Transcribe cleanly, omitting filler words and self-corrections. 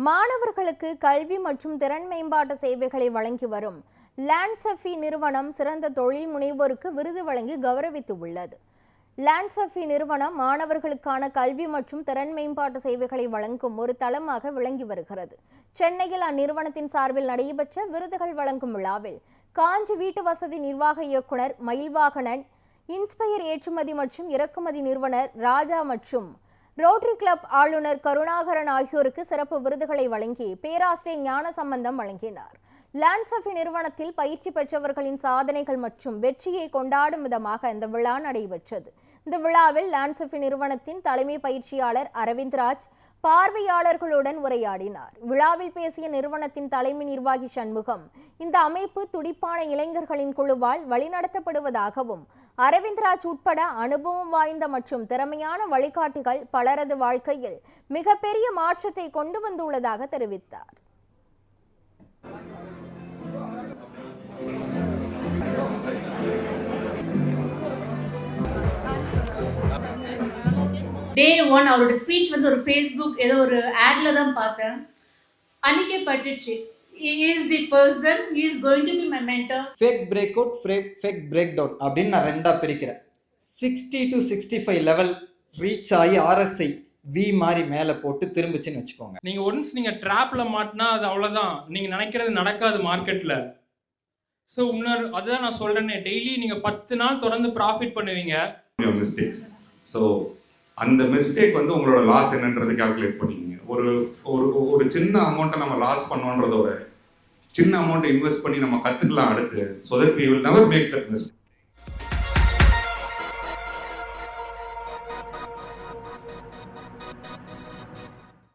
மாணவர்களுக்கு கல்வி மற்றும் திறன் மேம்பாட்டு சேவைகளை வழங்கி வரும் லேண்ட்சஃபி நிறுவனம் சிறந்த தொழில் முனைவோருக்கு விருது வழங்கி கௌரவித்துள்ளது. லேண்ட்சஃபி நிறுவனம் மாணவர்களுக்கான கல்வி மற்றும் திறன் மேம்பாட்டு சேவைகளை வழங்கும் ஒரு தளமாக விளங்கி வருகிறது. சென்னையில் அந்நிறுவனத்தின் சார்பில் நடைபெற்ற விருதுகள் வழங்கும் விழாவில் காஞ்சி வீட்டு வசதி நிர்வாக இயக்குனர் மயில்வாகனன், இன்ஸ்பயர் ஏற்றுமதி மற்றும் இறக்குமதி நிறுவனர் ராஜா மற்றும் ரோட்டரி கிளப் ஆளுநர் கருணாகரன் ஆகியோருக்கு சிறப்பு விருதுகளை வழங்கி பேராசிரியர் ஞானசம்பந்தம் வழங்கினார். லேண்ட்சஃபி நிறுவனத்தில் பயிற்சி பெற்றவர்களின் சாதனைகள் மற்றும் வெற்றியை கொண்டாடும் விதமாக இந்த விழா நடைபெற்றது. இந்த விழாவில் லேண்ட்சஃபி நிறுவனத்தின் தலைமை பயிற்சியாளர் அரவிந்த்ராஜ் பார்வையாளர்களுடன் உரையாடினார். விழாவில் பேசிய நிறுவனத்தின் தலைமை நிர்வாகி சண்முகம், இந்த அமைப்பு துடிப்பான இளைஞர்களின் குழுவால் வழிநடத்தப்படுவதாகவும், அரவிந்த்ராஜ் உட்பட அனுபவம் வாய்ந்த மற்றும் திறமையான வழிகாட்டிகள் பலரது வாழ்க்கையில் மிகப்பெரிய மாற்றத்தை கொண்டு வந்துள்ளதாக தெரிவித்தார். Day 1 அவரோட ஸ்பீச் வந்து ஒரு ஃபேஸ்புக் ஏதோ ஒரு ஆட்ல தான் பார்த்தேன். அன்னைக்கே பட்டுச்சு, he is the person, he is going to be my mentor. Fake breakout, fake breakdown அப்படின்னு நான் ரெண்டா பிரிக்கிறேன். 60 to 65 லெவல் ரீச் ஆகி RSI V மாதிரி மேலே போட்டு திரும்பிச்சுன்னு வச்சுக்கோங்க. நீங்க ஒன்ஸ் நீங்க ட்ராப்ல மாட்டினா அது அவ்வளவுதான், நீங்க நினைக்கிறது நடக்காது மார்க்கெட்ல. ஸோ இன்னொரு அதுதான் நான் சொல்றேனே, டெய்லி நீங்க 10 நாள் தொடர்ந்து ப்ராஃபிட் பண்ணுவீங்க. மிஸ்டேக்ஸ். ஸோ அந்த மிஸ்டேக் வந்து உங்களோட லாஸ் என்னன்றது கால்குலேட் பண்ணிக்கங்க. ஒரு சின்ன அமௌண்ட்டை நம்ம லாஸ் பண்ணோன்றதோட சின்ன அமௌண்ட்டை இன்வெஸ்ட் பண்ணி நம்ம கற்றுக்கலாம் அடுத்து. So that we will never make that mistake.